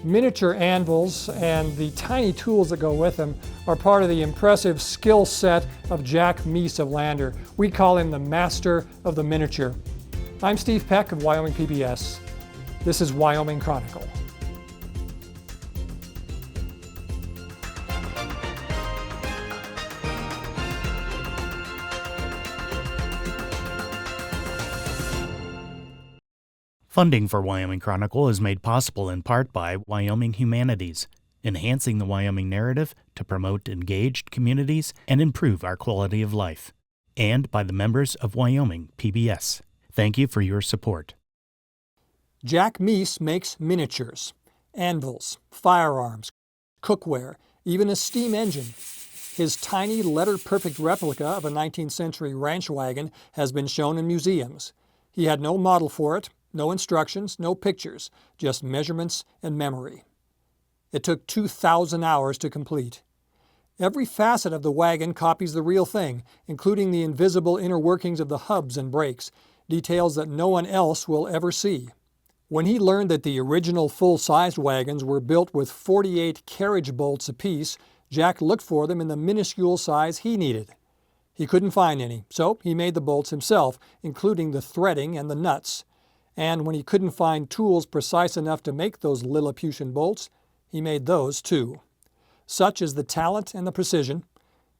Miniature anvils and the tiny tools that go with them are part of the impressive skill set of Jack Mease of Lander. We call him the master of the miniature. I'm Steve Peck of Wyoming PBS. This is Wyoming Chronicle. Funding for Wyoming Chronicle is made possible in part by Wyoming Humanities, enhancing the Wyoming narrative to promote engaged communities and improve our quality of life, and by the members of Wyoming PBS. Thank you for your support. Jack Mease makes miniatures, anvils, firearms, cookware, even a steam engine. His tiny letter-perfect replica of a 19th century ranch wagon has been shown in museums. He had no model for it, no instructions, no pictures, just measurements and memory. It took 2,000 hours to complete. Every facet of the wagon copies the real thing, including the invisible inner workings of the hubs and brakes, details that no one else will ever see. When he learned that the original full-sized wagons were built with 48 carriage bolts apiece, Jack looked for them in the minuscule size he needed. He couldn't find any, so he made the bolts himself, including the threading and the nuts. And when he couldn't find tools precise enough to make those Lilliputian bolts, he made those too. Such is the talent and the precision,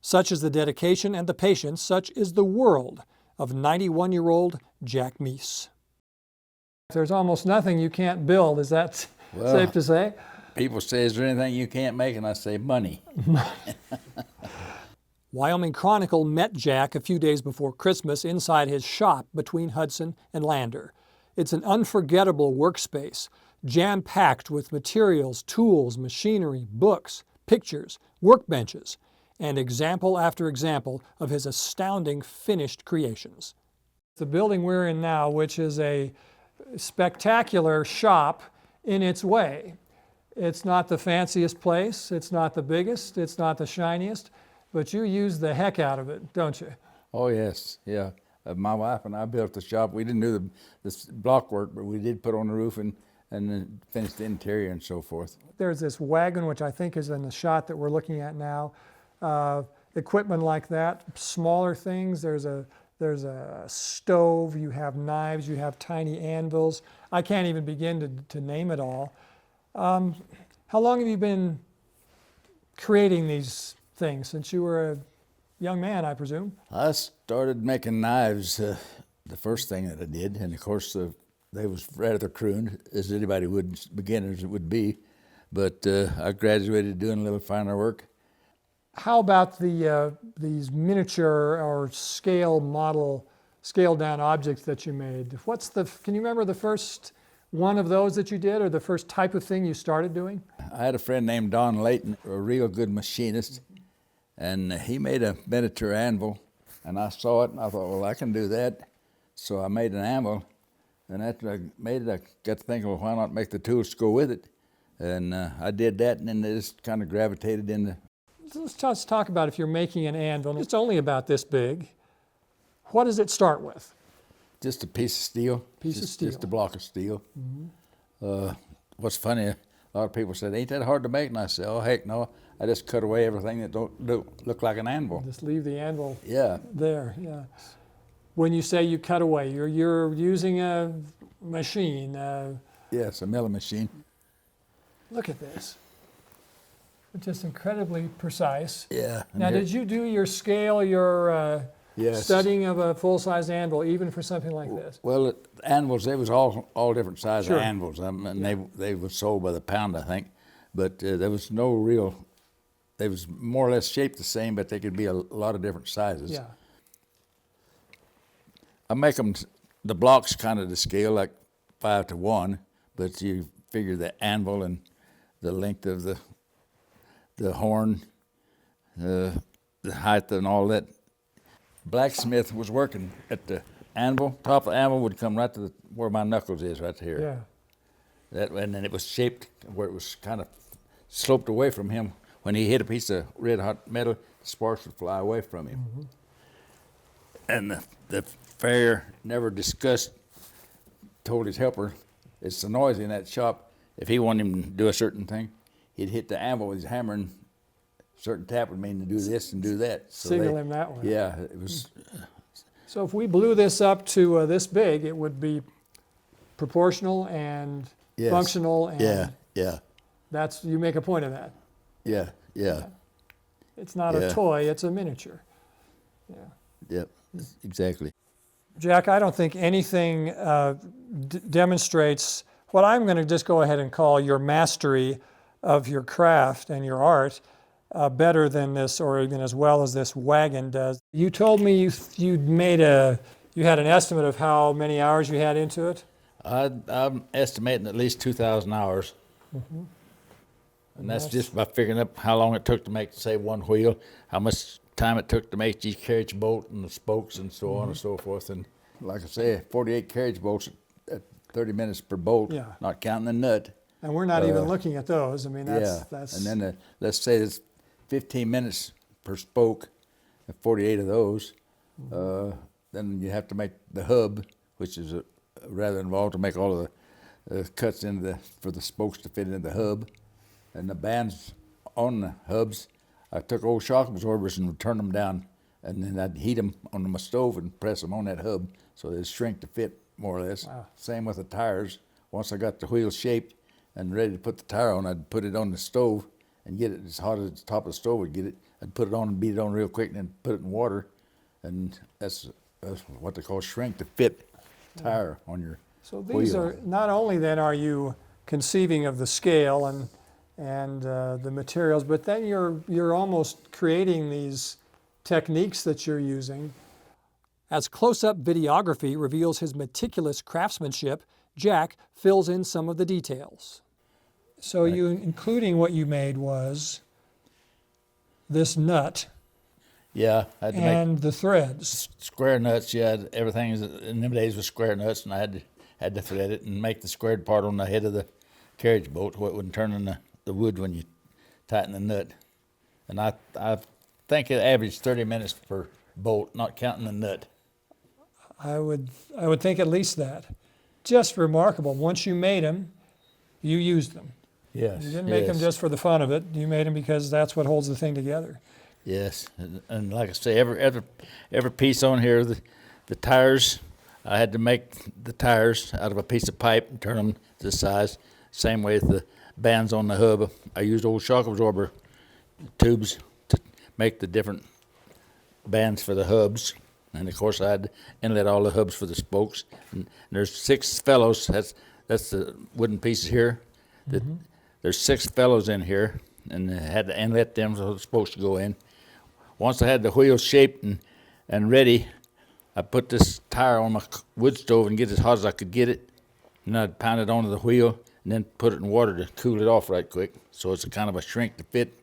such is the dedication and the patience, such is the world of 91-year-old Jack Mease. There's almost nothing you can't build, is that safe to say? People say, is there anything you can't make? And I say, money. Wyoming Chronicle met Jack a few days before Christmas inside his shop between Hudson and Lander. It's an unforgettable workspace, jam-packed with materials, tools, machinery, books, pictures, workbenches, and example after example of his astounding finished creations. The building we're in now, which is a spectacular shop in its way. It's not the fanciest place, it's not the biggest, it's not the shiniest, but you use the heck out of it, don't you? Oh, yes, yeah. My wife and I built the shop. We didn't do this block work, but we did put on the roof and then finish the interior and so forth. There's this wagon, which I think is in the shot that we're looking at now. Equipment like that, smaller things. There's a stove, you have knives, you have tiny anvils. I can't even begin to name it all. How long have you been creating these things? Since you were a young man, I presume? I started making knives the first thing that I did, and of course they was rather crude, as anybody would, beginners it would be, but I graduated doing a little finer work. How about these miniature or scaled down objects that you made? Can you remember the first one of those that you did, or the first type of thing you started doing? I had a friend named Don Layton, a real good machinist, and he made a miniature anvil, and I saw it, and I thought, well, I can do that. So I made an anvil, and after I made it, I got to thinking, well, why not make the tools to go with it? And I did that, and then they just kind of gravitated into. Let's talk about if you're making an anvil. It's only about this big. What does it start with? Just a piece of steel. Just a block of steel. Mm-hmm. What's funny, a lot of people said, ain't that hard to make? And I said, oh, heck no. I just cut away everything that don't look like an anvil. Just leave the anvil there. Yeah. When you say you cut away, you're using a machine. Yes, a milling machine. Look at this. It's just incredibly precise. Yeah. Now, did you do your scale, your yes. studying of a full-size anvil, even for something like this? Well, anvils, they was all different sizes Sure. of anvils. And they were sold by the pound, I think. But there was no real. They was more or less shaped the same, but they could be a lot of different sizes. Yeah. I make them, the blocks kind of to scale, like 5 to 1, but you figure the anvil and the length of the horn, the height and all that. Blacksmith was working at the anvil. Top of the anvil would come right to where my knuckles is, right here. Yeah. And then it was shaped where it was kind of sloped away from him. When he hit a piece of red hot metal, the sparks would fly away from him. Mm-hmm. And the farrier never discussed, told his helper, it's so noisy in that shop, if he wanted him to do a certain thing, he'd hit the anvil with his hammer, and a certain tap would mean to do this and do that. So Signal him that way. Yeah, it was. So if we blew this up to this big, it would be proportional and Yes. functional, and Yeah. you make a point of that. Yeah. It's not Yeah. a toy, it's a miniature. Yeah. Yep. Exactly. Jack, I don't think anything demonstrates what I'm going to just go ahead and call your mastery of your craft and your art better than this, or even as well as this Wagon does. You told me you had an estimate of how many hours you had into it? I'm estimating at least 2,000 hours. Mm-hmm. And that's just by figuring up how long it took to make, say, one wheel, how much time it took to make each carriage bolt and the spokes and so on and so forth. And like I say, 48 carriage bolts at 30 minutes per bolt, Yeah. not counting the nut. And we're not even looking at those. I mean, that's And then let's say it's 15 minutes per spoke, 48 of those. Then you have to make the hub, which is rather involved to make all of the cuts for the spokes to fit into the hub. And the bands on the hubs, I took old shock absorbers and would turn them down, and then I'd heat them on my stove and press them on that hub so they'd shrink to fit more or less. Wow. Same with the tires. Once I got the wheel shaped and ready to put the tire on, I'd put it on the stove and get it as hot as the top of the stove would get it. I'd put it on and beat it on real quick and then put it in water, and that's what they call shrink to fit tire on your So these wheel. are, not only then are you conceiving of the scale and the materials, but then you're almost creating these techniques that you're using. As close-up videography reveals his meticulous craftsmanship, Jack fills in some of the details. So including what you made was this nut Yeah, I had to make and the threads. square nuts. Yeah, everything in them days was square nuts, and I had to thread it and make the squared part on the head of the carriage bolt, so it wouldn't turn in the wood when you tighten the nut. And I think it averaged 30 minutes per bolt, not counting the nut. I would think at least that. Just remarkable. Once you made them, you used them. Yes. You didn't make them just for the fun of it. You made them because that's what holds the thing together. Yes, and like I say, every piece on here, the tires, I had to make the tires out of a piece of pipe and turn them to the size. Same way with the bands on the hub. I used old shock absorber tubes to make the different bands for the hubs. And of course I had to inlet all the hubs for the spokes. And there's 6 fellows, that's the wooden pieces here. There's 6 fellows in here, and I had to inlet them so the spokes to go in. Once I had the wheels shaped and ready, I put this tire on my wood stove and get it as hot as I could get it. And I'd pound it onto the wheel and then put it in water to cool it off right quick. So it's a kind of a shrink to fit.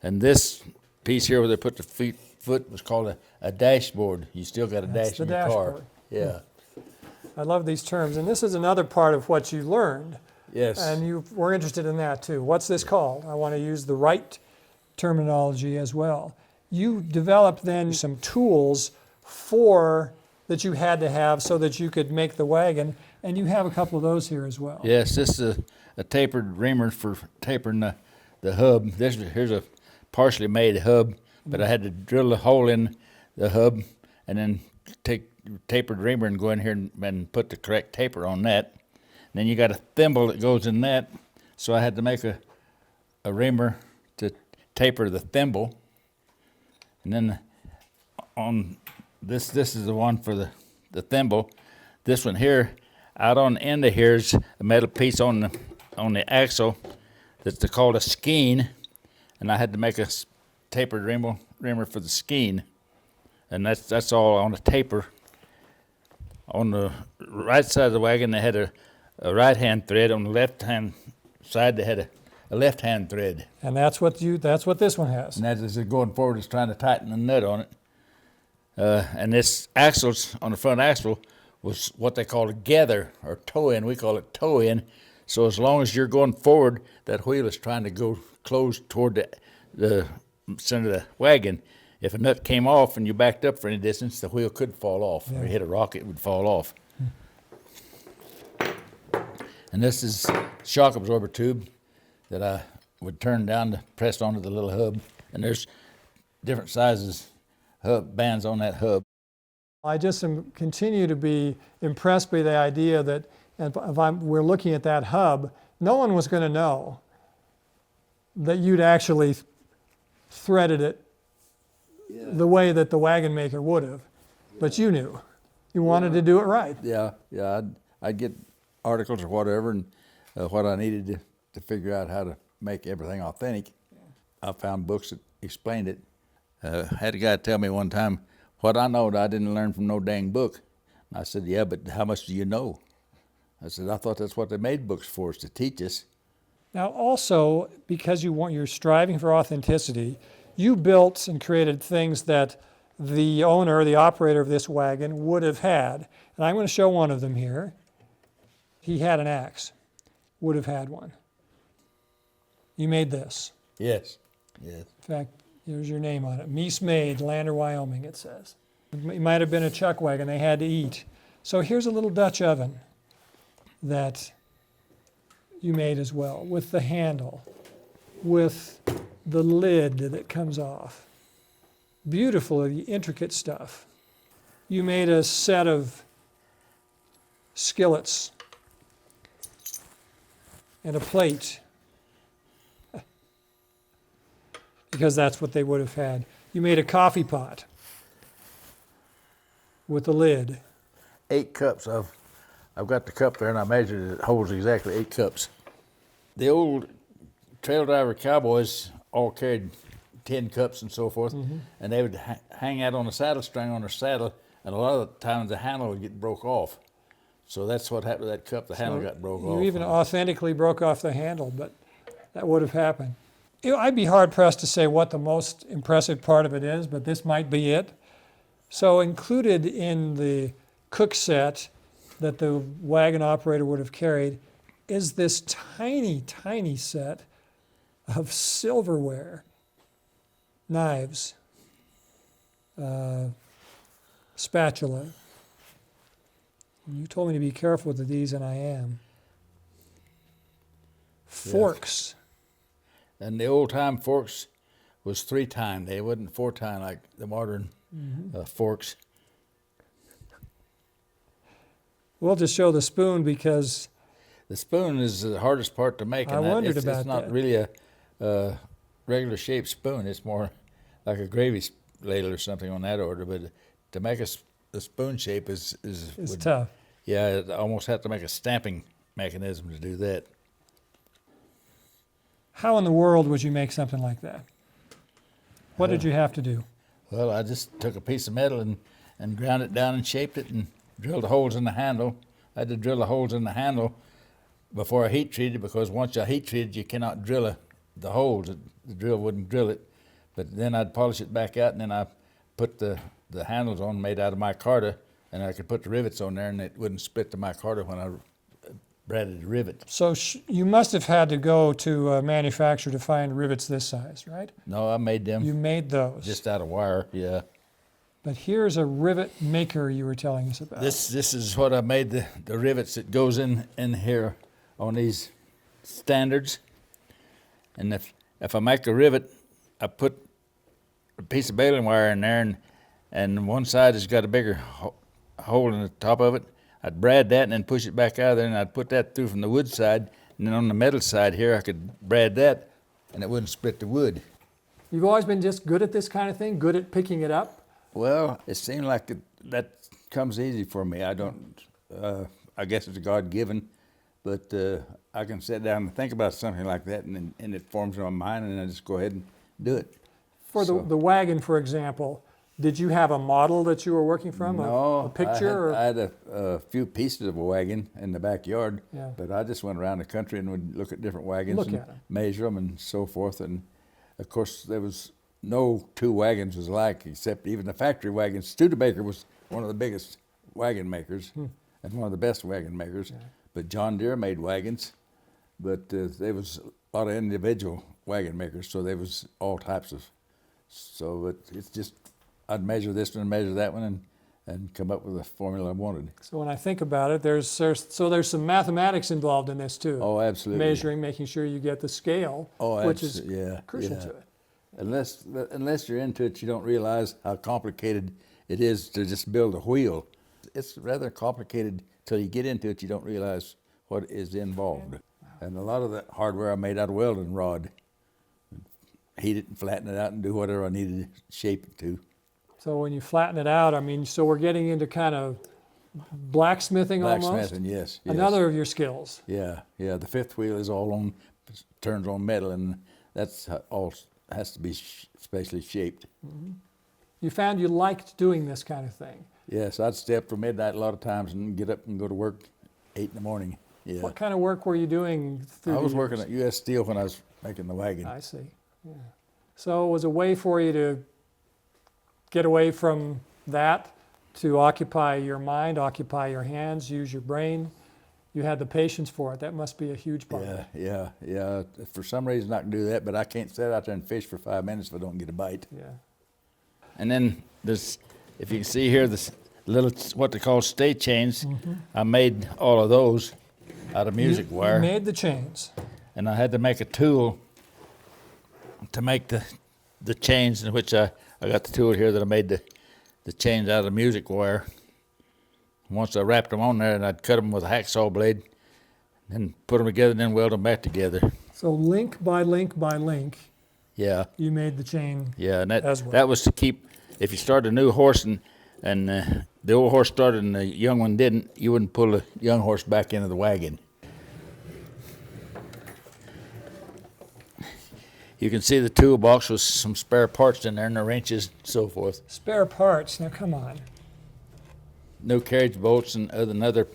And this piece here where they put the foot was called a dashboard. You still got a That's dash the in your car. dashboard. Yeah. I love these terms. And this is another part of what you learned. Yes. And you were interested in that too. What's this called? I want to use the right terminology as well. You developed then some tools that you had to have so that you could make the wagon, and you have a couple of those here as well. Yes, this is a tapered reamer for tapering the hub. Here's a partially made hub, but I had to drill a hole in the hub and then take tapered reamer and go in here and put the correct taper on that. And then you got a thimble that goes in that, so I had to make a reamer to taper the thimble. And then on this is the one for the thimble. This one here, out on the end of here is a metal piece on the axle that's called a skein, and I had to make a tapered reamer for the skein, and that's all on a taper. On the right side of the wagon, they had a right-hand thread. On the left-hand side, they had a left-hand thread. And that's what this one has. And as it's going forward, it's trying to tighten the nut on it. And this axles on the front axle was what they call a gather or toe in. We call it toe in. So as long as you're going forward, that wheel is trying to go close toward the center of the wagon. If a nut came off and you backed up for any distance, the wheel could fall off. Or you hit a rock, it would fall off. And And this is shock absorber tube that I would turn down to press onto the little hub. And there's different sizes bands on that hub. I just continue to be impressed by the idea that if we're looking at that hub, no one was going to know that you'd actually threaded it the way that the wagon maker would have. But you knew. You wanted to do it right. Yeah. I'd get articles or whatever, and what I needed to figure out how to make everything authentic. I found books that explained it. Had a guy tell me one time, what I know that I didn't learn from no dang book. I said, yeah, but how much do you know? I said, I thought that's what they made books for, is to teach us. Now also, because you're striving for authenticity, you built and created things that the owner, the operator of this wagon would have had. And I'm going to show one of them here. He had an axe, would have had one. You made this. Yes. In fact, there's your name on it. Meade, Meade, Lander, Wyoming, it says. It might have been a chuck wagon. They had to eat. So here's a little Dutch oven that you made as well, with the handle, with the lid that comes off. Beautifully intricate stuff. You made a set of skillets and a plate, because that's what they would have had. You made a coffee pot with a lid. 8 cups. I've got the cup there, and I measured it. It holds exactly 8 cups. The old trail driver cowboys all carried 10 cups and so forth, and they would hang out on a saddle string on their saddle, and a lot of the times the handle would get broke off. So that's what happened to that cup. The handle got broke off. You even authentically broke off the handle, but that would have happened. I'd be hard-pressed to say what the most impressive part of it is, but this might be it. So included in the cook set that the wagon operator would have carried is this tiny, tiny set of silverware, knives, spatula. You told me to be careful with these, and I am. Forks. And the old-time forks was 3-time. They wasn't 4-time like the modern forks. We'll just show the spoon because the spoon is the hardest part to make. I wondered about that. It's not really a regular shaped spoon. It's more like a gravy ladle or something on that order. But to make a spoon shape is tough. Yeah, I almost have to make a stamping mechanism to do that. How in the world would you make something like that? What did you have to do? Well, I just took a piece of metal and ground it down and shaped it and drilled the holes in the handle. I had to drill the holes in the handle before I heat treated, because once I heat treated, you cannot drill the holes. The drill wouldn't drill it. But then I'd polish it back out, and then I put the handles on made out of micarta, and I could put the rivets on there, and it wouldn't split the micarta when I braided the rivet. So you must have had to go to a manufacturer to find rivets this size, right? No, I made them. You made those. Just out of wire, yeah. But here's a rivet maker you were telling us about. This is what I made, the rivets that goes in here on these standards. And if I make a rivet, I put a piece of baling wire in there, and one side has got a bigger hole in the top of it. I'd brad that and then push it back out of there, and I'd put that through from the wood side, and then on the metal side here I could brad that, and it wouldn't split the wood. You've always been just good at this kind of thing, good at picking it up? Well, it seemed like that comes easy for me. I don't, I guess it's God-given, but I can sit down and think about something like that, and it forms in my mind, and I just go ahead and do it. For the wagon, for example, did you have a model that you were working from? No, a picture? I had a few pieces of a wagon in the backyard, Yeah. but I just went around the country and would look at different wagons and measure them and so forth. And of course, there was no 2 wagons was alike, except even the factory wagons. Studebaker was one of the biggest wagon makers and one of the best wagon makers. Yeah. But John Deere made wagons, but there was a lot of individual wagon makers, so there was all types of. So it's just, I'd measure this one and measure that one, and come up with the formula I wanted. So when I think about it, there's some mathematics involved in this too. Oh, absolutely. Measuring, making sure you get the scale, which is crucial to it. Unless you're into it, you don't realize how complicated it is to just build a wheel. It's rather complicated till you get into it. You don't realize what is involved. Wow. And a lot of the hardware I made out of welding rod. Heat it and flatten it out and do whatever I needed to shape it to. So when you flatten it out, I mean, so we're getting into kind of blacksmithing almost? Blacksmithing, yes. Another of your skills. Yeah. The fifth wheel is all on, turns on metal, and that's all has to be specially shaped. Mm-hmm. You found you liked doing this kind of thing. Yes, I'd stay up for midnight a lot of times and get up and go to work 8 in the morning. Yeah. What kind of work were you doing through I was the working years? at U.S. Steel when I was making the wagon. I see. Yeah. So it was a way for you to get away from that, to occupy your mind, occupy your hands, use your brain. You had the patience for it. That must be a huge part of it. Yeah. For some reason I can do that, but I can't sit out there and fish for 5 minutes if I don't get a bite. Yeah. And then this, if you can see here, this little, what they call stay chains, I made all of those out of music wire. You made the chains. And I had to make a tool to make the chains, in which I got the tool here that I made the chains out of music wire. Once I wrapped them on there, and I'd cut them with a hacksaw blade, and put them together, and then weld them back together. So link by link by link, Yeah. you made the chain. Yeah, and as well. that was to keep, if you start a new horse and the old horse started and the young one didn't, you wouldn't pull the young horse back into the wagon. You can see the toolbox with some spare parts in there and the wrenches and so forth. Spare parts, now come on. No carriage bolts and other.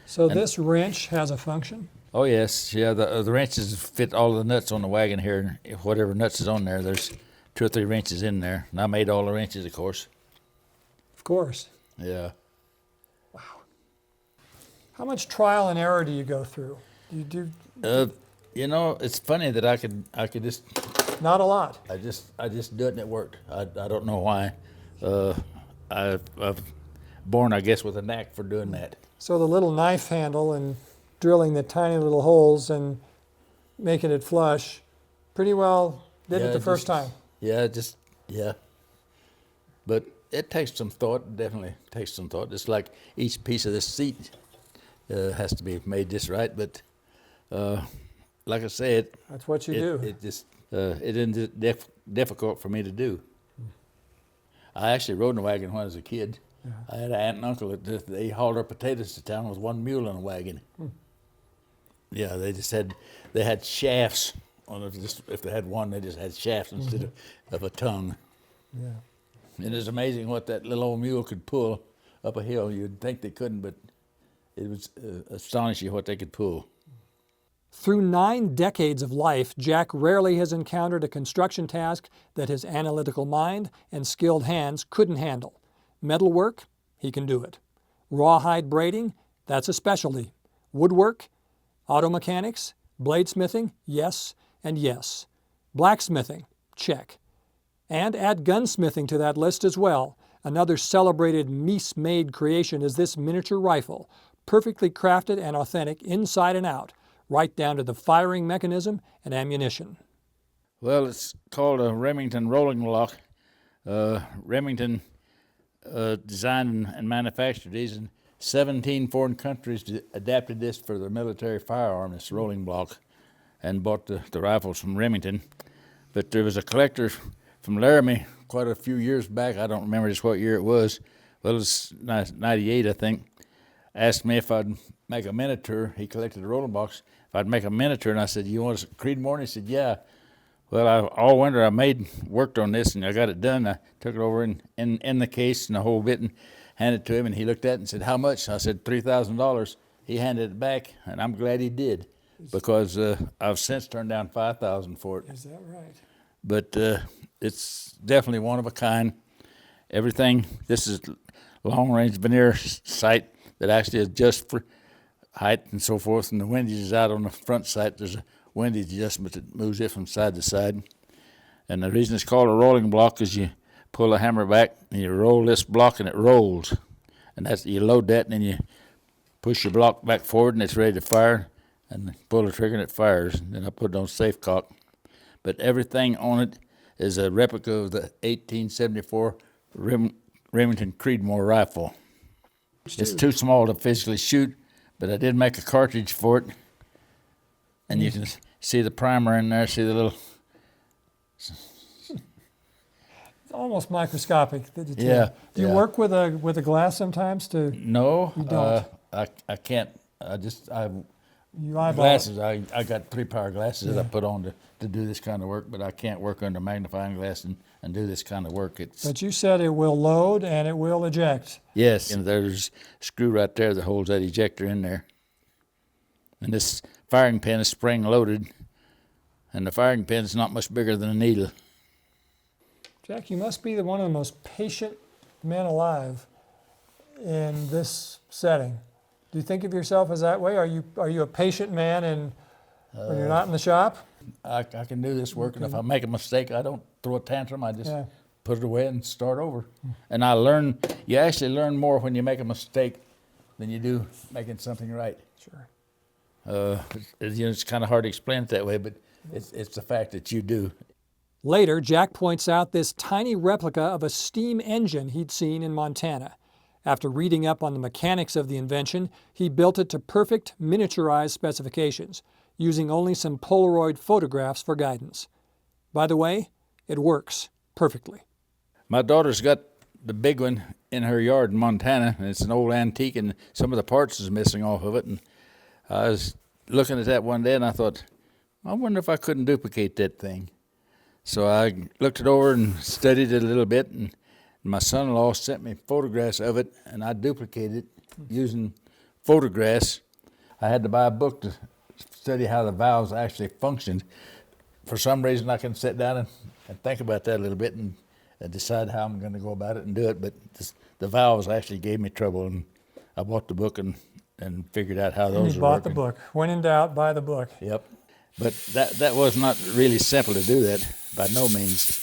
So this wrench has a function? Oh yes, yeah. The wrenches fit all the nuts on the wagon here. Whatever nuts is on there, there's 2 or 3 wrenches in there, and I made all the wrenches, of course. Of course. Yeah. Wow. How much trial and error do you go through? Do you You know, it's funny that I could just. Not a lot. I just do it and it worked. I don't know why. I've born, I guess, with a knack for doing that. So the little knife handle and drilling the tiny little holes and making it flush, pretty well did it the first time. Yeah. But it takes some thought, definitely takes some thought. Just like each piece of this seat has to be made just right. But like I said, that's what you do. It just it isn't difficult for me to do. I actually rode in a wagon when I was a kid. Yeah. I had an aunt and uncle that they hauled our potatoes to town with 1 mule in a wagon. Yeah, they had shafts on it. Just, if they had one, they just had shafts instead of a tongue. Yeah. And it's amazing what that little old mule could pull up a hill. You'd think they couldn't, but it was astonishing what they could pull. Through 9 decades of life, Jack rarely has encountered a construction task that his analytical mind and skilled hands couldn't handle. Metalwork, he can do it. Rawhide braiding, that's a specialty. Woodwork, auto mechanics, bladesmithing, yes and yes. Blacksmithing, check. And add gunsmithing to that list as well. Another celebrated Meade creation is this miniature rifle, perfectly crafted and authentic inside and out, right down to the firing mechanism and ammunition. Well, it's called a Remington rolling block. Remington designed and manufactured these, and 17 foreign countries adapted this for their military firearm, this rolling block, and bought the rifles from Remington. But there was a collector from Laramie quite a few years back, I don't remember just what year it was, well, it was 98, I think, asked me if I'd make a miniature. He collected the rolling blocks. If I'd make a miniature, and I said, "You want a Creedmoor?" He said, "Yeah." Well, all winter I worked on this, and I got it done. I took it over in the case and the whole bit and handed it to him, and he looked at it and said, "How much?" I said, $3,000. He handed it back, and I'm glad he did, because I've since turned down $5,000 for it. Is that right? But it's definitely one of a kind. Everything, this is long-range veneer sight that actually adjusts for height and so forth, and the windage is out on the front sight. There's a windage adjustment that moves it from side to side. And the reason it's called a rolling block is you pull the hammer back, and you roll this block, and it rolls. And that's, you load that, and then you push your block back forward, and it's ready to fire, and pull the trigger, and it fires. And then I put it on safe cock. But everything on it is a replica of the 1874 Remington Creedmoor rifle. It's too small to physically shoot, but I did make a cartridge for it. And you can see the primer in there, see the little... It's almost microscopic. The detail. Yeah. Do you work with a glass sometimes to? No, You don't. I can't. You eyeball Glasses. I got 3 pair of glasses that I put on to do this kind of work, but I can't work under magnifying glass and do this kind of work. But you said it will load and it will eject. Yes, and there's a screw right there that holds that ejector in there. And this firing pin is spring loaded, and the firing pin is not much bigger than a needle. Jack, you must be one of the most patient men alive in this setting. Do you think of yourself as that way? Are you a patient man when you're not in the shop? I can do this work, and if I make a mistake, I don't throw a tantrum. I just put it away and start over. And you actually learn more when you make a mistake than you do making something right. Sure. It's kind of hard to explain it that way, but it's the fact that you do. Later, Jack points out this tiny replica of a steam engine he'd seen in Montana. After reading up on the mechanics of the invention, he built it to perfect miniaturized specifications, using only some Polaroid photographs for guidance. By the way, it works perfectly. My daughter's got the big one in her yard in Montana, and it's an old antique, and some of the parts is missing off of it. And I was looking at that one day, and I thought, I wonder if I couldn't duplicate that thing. So I looked it over and studied it a little bit, and my son-in-law sent me photographs of it, and I duplicated it using photographs. I had to buy a book to study how the valves actually functioned. For some reason, I can sit down and think about that a little bit and decide how I'm going to go about it and do it, but the valves actually gave me trouble, and I bought the book and figured out how those were working. You bought the book. When in doubt, buy the book. Yep. But that was not really simple to do that, by no means.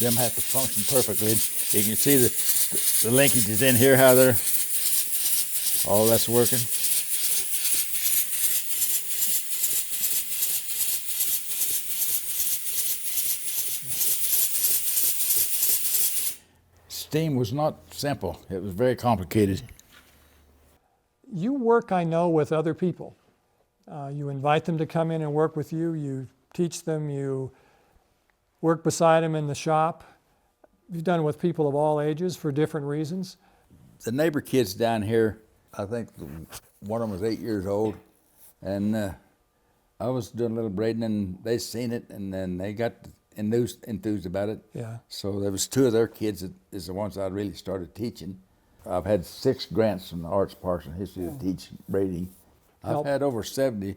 Them have to function perfectly. You can see the linkages in here, how they're, all that's working. Steam was not simple. It was very complicated. You work, I know, with other people. You invite them to come in and work with you. You teach them. You work beside them in the shop. You've done it with people of all ages for different reasons. The neighbor kids down here, I think one of them was 8 years old, and I was doing a little braiding, and they seen it, and then they got enthused about it. Yeah. So there was 2 of their kids that is the ones I really started teaching. I've had 6 grants from the Arts, Parks, and History to teach braiding. I've had over 70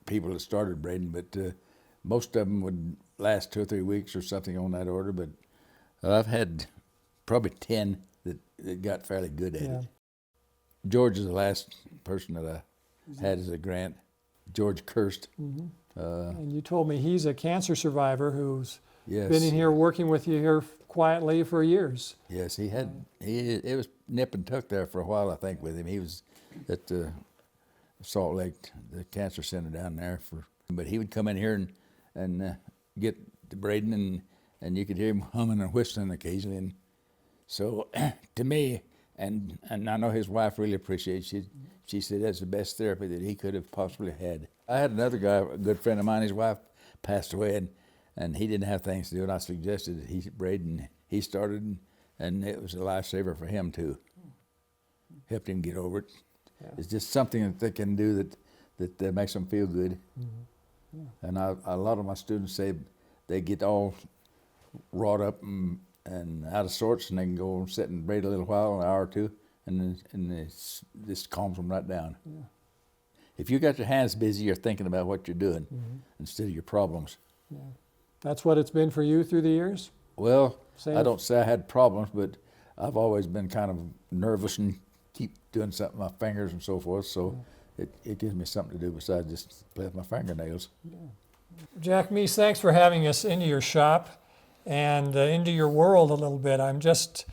people that started braiding, but most of them would last 2 or 3 weeks or something on that order. But I've had probably 10 that got fairly good at it. George is the last person that I had as a grant. George Kirst. Mm-hmm. And you told me he's a cancer survivor who's Yes. been in here working with you here quietly for years. Yes, it was nip and tuck there for a while, I think, with him. He was at Salt Lake, the cancer center down there, but he would come in here and get the braiding, and you could hear him humming and whistling occasionally. And so to me, and I know his wife really appreciates it, she said that's the best therapy that he could have possibly had. I had another guy, a good friend of mine, his wife passed away, and he didn't have things to do, and I suggested that he braid, and he started, and it was a lifesaver for him too. Helped him get over it. Yeah. It's just something that they can do that makes them feel good. Mm-hmm. Yeah. And a lot of my students say they get all wrought up and out of sorts, and they can go and sit and braid a little while, an hour or two, and it just calms them right down. Yeah. If you got your hands busy, you're thinking about what you're doing instead of your problems. Yeah. That's what it's been for you through the years? Well, I don't say I had problems, but I've always been kind of nervous and keep doing something with my fingers and so forth, so it gives me something to do besides just play with my fingernails. Yeah. Jack Mease, thanks for having us into your shop. and into your world a little bit. I'm just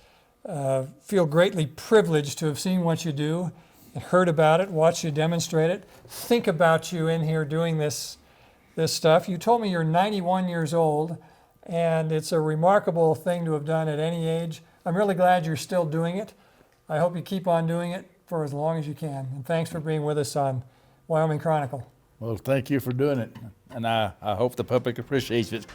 feel greatly privileged to have seen what you do, heard about it, watched you demonstrate it, think about you in here doing this stuff. You told me you're 91 years old, and it's a remarkable thing to have done at any age. I'm really glad you're still doing it. I hope you keep on doing it for as long as you can. And thanks for being with us on Wyoming Chronicle. Well, thank you for doing it, and I hope the public appreciates it.